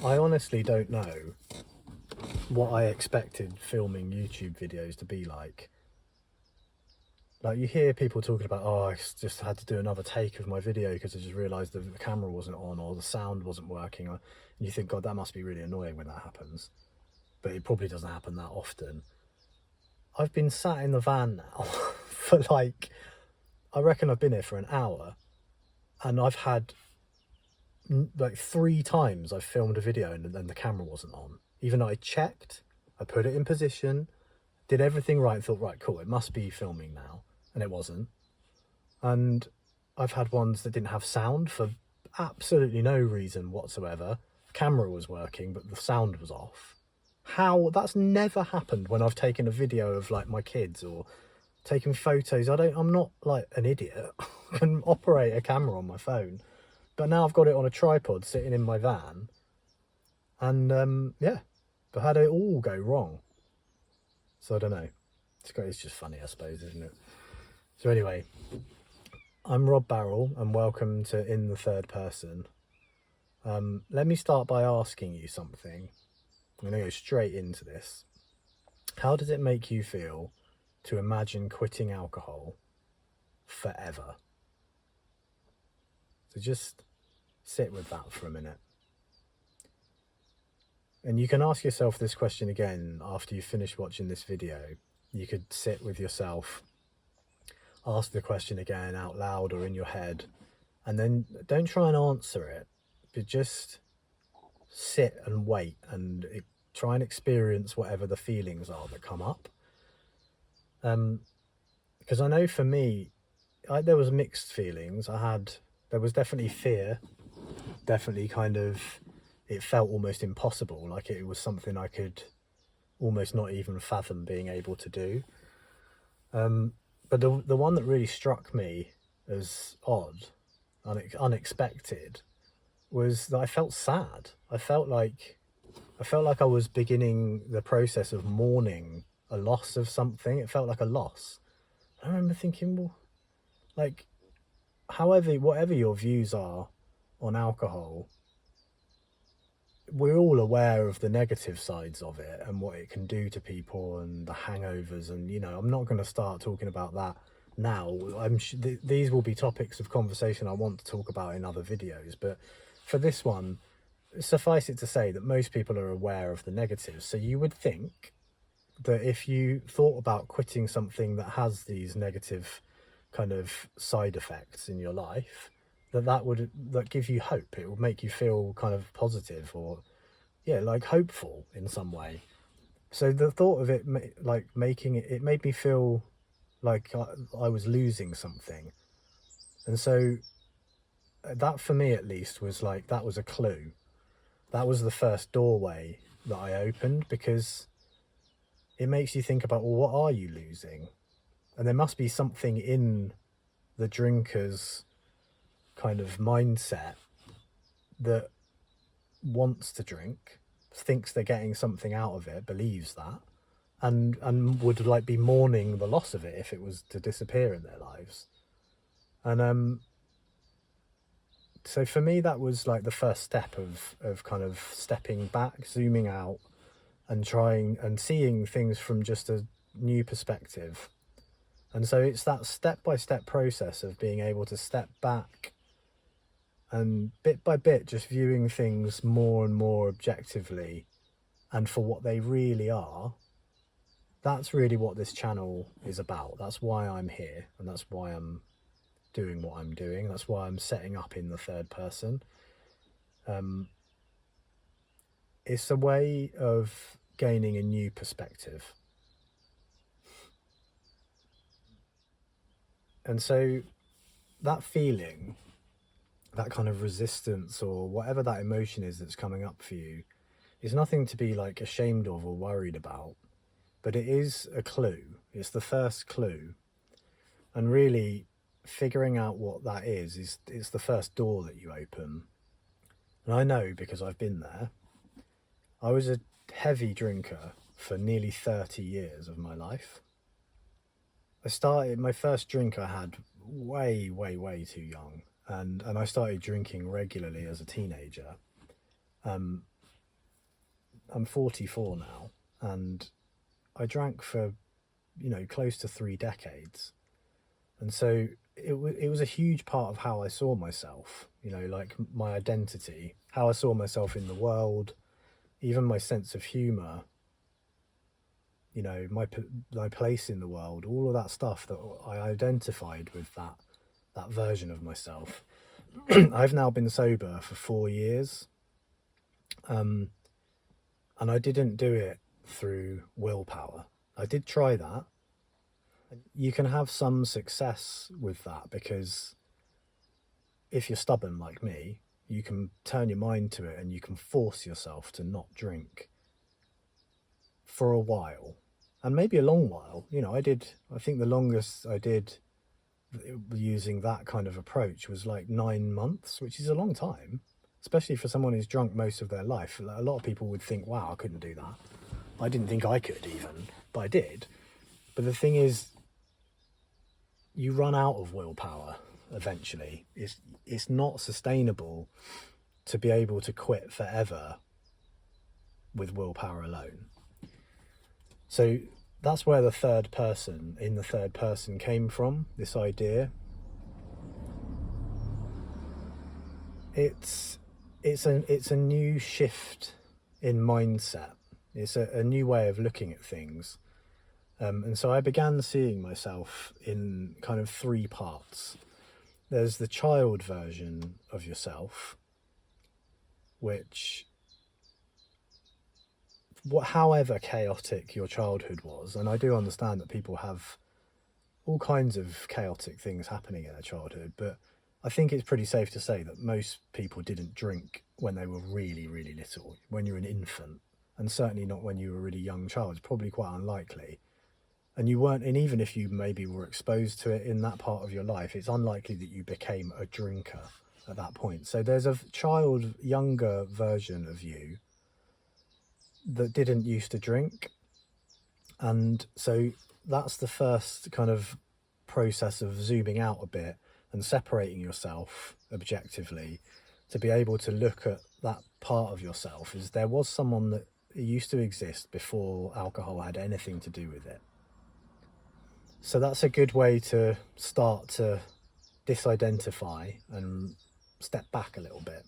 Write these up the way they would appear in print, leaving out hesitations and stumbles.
I honestly don't know what I expected filming YouTube videos to be like. Like, you hear people talking about, oh, I just had to do another take of my video because I just realised the camera wasn't on or the sound wasn't working. And you think, God, that must be really annoying when that happens. But it probably doesn't happen that often. I've been sat in the van now for like, I reckon I've been here for an hour, and I've had like 3 times I've filmed a video and then the camera wasn't on. Even though I checked, I put it in position, did everything right, and thought, right, cool, it must be filming now, and it wasn't. And I've had ones that didn't have sound for absolutely no reason whatsoever. The camera was working, but the sound was off. How? That's never happened when I've taken a video of like my kids or taken photos. I'm not like an idiot. I can operate a camera on my phone, but now I've got it on a tripod sitting in my van, and yeah, but how did it all go wrong? So I don't know. It's just funny, I suppose, isn't it? So anyway, I'm Rob Barrell, and welcome to In the Third Person. Let me start by asking you something. I'm going to go straight into this. How does it make you feel to imagine quitting alcohol forever? So just sit with that for a minute. And you can ask yourself this question again after you finish watching this video. You could sit with yourself, ask the question again out loud or in your head, and then don't try and answer it, but just sit and wait and try and experience whatever the feelings are that come up. Because I know for me, there was mixed feelings. There was definitely fear, definitely kind of, it felt almost impossible, like it was something I could almost not even fathom being able to do. But the one that really struck me as odd, unexpected, was that I felt sad. I felt like I was beginning the process of mourning a loss of something. It felt like a loss. I remember thinking, well, like, whatever your views are on alcohol, we're all aware of the negative sides of it and what it can do to people and the hangovers. And, I'm not going to start talking about that now. These will be topics of conversation I want to talk about in other videos. But for this one, suffice it to say that most people are aware of the negatives. So you would think that if you thought about quitting something that has these negative kind of side effects in your life, that give you hope. It would make you feel kind of positive, or like hopeful in some way. So the thought of it, like making it made me feel like I was losing something. And so that, for me at least, was like, that was a clue. That was the first doorway that I opened, because it makes you think about, well, what are you losing? And there must be something in the drinker's kind of mindset that wants to drink, thinks they're getting something out of it, believes that, and would like be mourning the loss of it if it was to disappear in their lives. And so for me, that was like the first step of kind of stepping back, zooming out, and trying and seeing things from just a new perspective. And so it's that step-by-step process of being able to step back and bit by bit just viewing things more and more objectively and for what they really are. That's really what this channel is about. That's why I'm here, and that's why I'm doing what I'm doing. That's why I'm setting up in the third person. It's a way of gaining a new perspective. And so that feeling, that kind of resistance, or whatever that emotion is that's coming up for you, is nothing to be like ashamed of or worried about, but it is a clue. It's the first clue. And really figuring out what that is it's the first door that you open. And I know, because I've been there. I was a heavy drinker for nearly 30 years of my life. My first drink I had way, way, way too young. And I started drinking regularly as a teenager. I'm 44 now, and I drank for, close to 3 decades. And so it was a huge part of how I saw myself, like my identity, how I saw myself in the world, even my sense of humor, my place in the world, all of that stuff that I identified with that version of myself. I've now been sober for 4 years, and I didn't do it through willpower. I did try that. You can have some success with that, because if you're stubborn like me, you can turn your mind to it and you can force yourself to not drink for a while, and maybe a long while. I think the longest I did using that kind of approach was like 9 months, which is a long time, especially for someone who's drunk most of their life. A lot of people would think, wow, I couldn't do that. I didn't think I could even, but I did. But the thing is, you run out of willpower eventually. It's not sustainable to be able to quit forever with willpower alone. So that's where the third person came from, this idea. It's a new shift in mindset. It's a new way of looking at things. And so I began seeing myself in kind of 3 parts. There's the child version of yourself, which, however chaotic your childhood was, and I do understand that people have all kinds of chaotic things happening in their childhood, but I think it's pretty safe to say that most people didn't drink when they were really, really little, when you're an infant, and certainly not when you were a really young child. It's probably quite unlikely. And you weren't, and even if you maybe were exposed to it in that part of your life, it's unlikely that you became a drinker at that point. So there's a younger version of you that didn't used to drink. And so that's the first kind of process of zooming out a bit and separating yourself objectively, to be able to look at that part of yourself, is there was someone that used to exist before alcohol had anything to do with it. So that's a good way to start to disidentify and step back a little bit.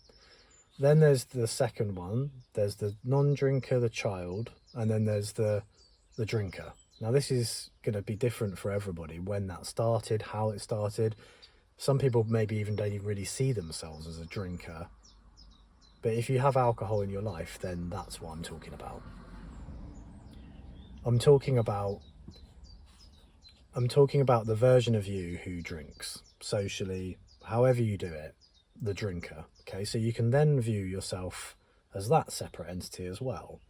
Then there's the second one. There's the non-drinker, the child, and then there's the drinker. Now this is going to be different for everybody, when that started, how it started. Some people maybe even don't even really see themselves as a drinker. But if you have alcohol in your life, then that's what I'm talking about. I'm talking about the version of you who drinks socially, however you do it, the drinker. Okay, so you can then view yourself as that separate entity as well.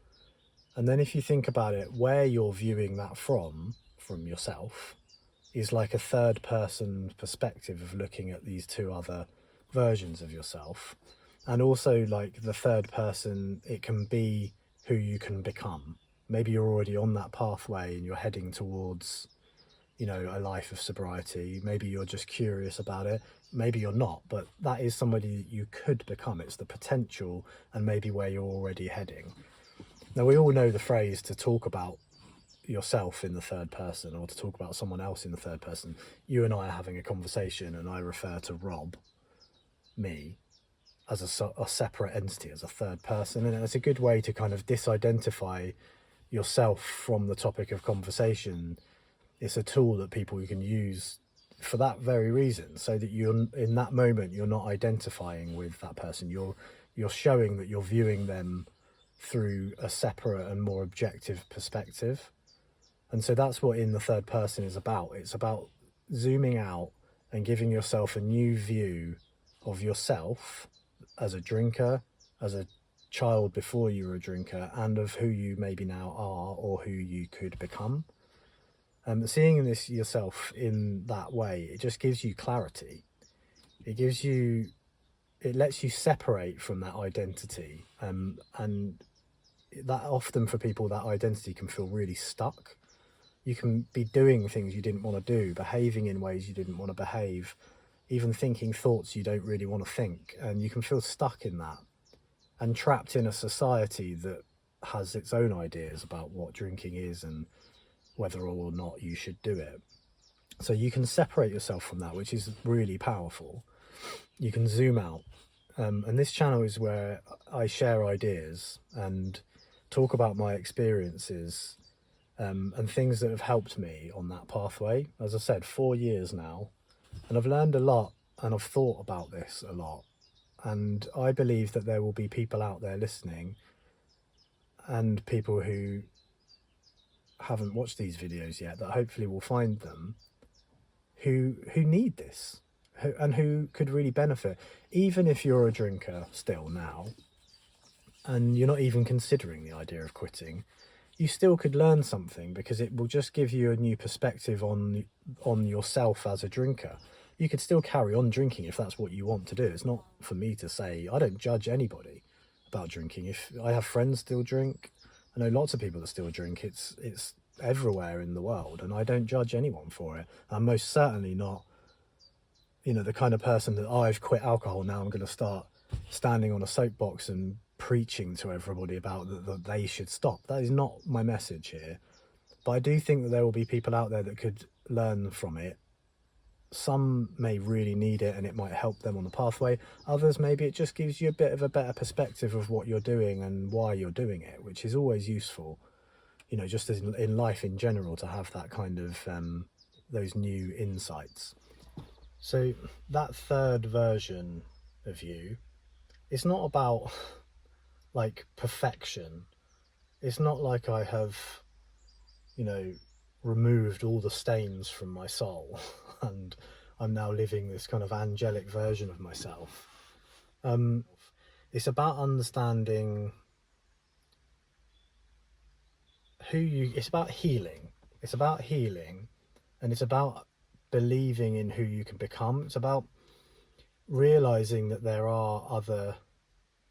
And then if you think about it, where you're viewing that from yourself, is like a third person perspective of looking at these 2 other versions of yourself. And also, like, the third person, it can be who you can become. Maybe you're already on that pathway and you're heading towards, a life of sobriety. Maybe you're just curious about it. Maybe you're not, but that is somebody that you could become. It's the potential, and maybe where you're already heading. Now, we all know the phrase to talk about yourself in the third person, or to talk about someone else in the third person. You and I are having a conversation and I refer to Rob, me, as a separate entity, as a third person. And it's a good way to kind of disidentify yourself from the topic of conversation. It's a tool that people can use for that very reason, so that you're, in that moment, you're not identifying with that person. You're showing that you're viewing them through a separate and more objective perspective. And so that's what in the third person is about. It's about zooming out and giving yourself a new view of yourself as a drinker, as a child before you were a drinker, and of who you maybe now are, or who you could become. Seeing this yourself in that way, it just gives you clarity. It lets you separate from that identity, and that often for people, that identity can feel really stuck. You can be doing things you didn't want to do, behaving in ways you didn't want to behave, even thinking thoughts you don't really want to think, and you can feel stuck in that and trapped in a society that has its own ideas about what drinking is and whether or not you should do it. So you can separate yourself from that, which is really powerful. You can zoom out. And this channel is where I share ideas and talk about my experiences, and things that have helped me on that pathway. As I said, 4 years now, and I've learned a lot, and I've thought about this a lot. And I believe that there will be people out there listening, and people who haven't watched these videos yet that hopefully will find them, who need this, and who could really benefit. Even if you're a drinker still now and you're not even considering the idea of quitting, you still could learn something, because it will just give you a new perspective on yourself as a drinker. You could still carry on drinking if that's what you want to do. It's not for me to say. I don't judge anybody about drinking. If I have friends still drink, I know lots of people that still drink. It's everywhere in the world, and I don't judge anyone for it. I'm most certainly not, the kind of person that, oh, I've quit alcohol, now I'm going to start standing on a soapbox and preaching to everybody about that they should stop. That is not my message here. But I do think that there will be people out there that could learn from it. Some may really need it and it might help them on the pathway. Others, maybe it just gives you a bit of a better perspective of what you're doing and why you're doing it, which is always useful, just as in life in general, to have that kind of those new insights. So that third version of you, it's not about like perfection. It's not like I have, removed all the stains from my soul and I'm now living this kind of angelic version of myself. It's about understanding it's about healing. It's about healing, and it's about believing in who you can become. It's about realizing that there are other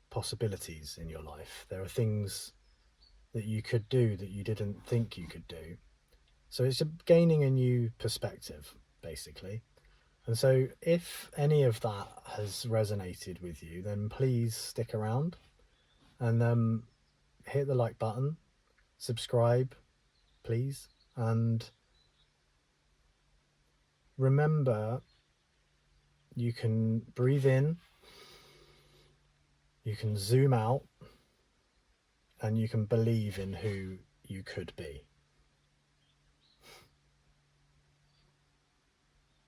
possibilities in your life. There are things that you could do that you didn't think you could do. So it's gaining a new perspective, basically. And so if any of that has resonated with you, then please stick around and hit the like button, subscribe, please. And remember, you can breathe in, you can zoom out, and you can believe in who you could be.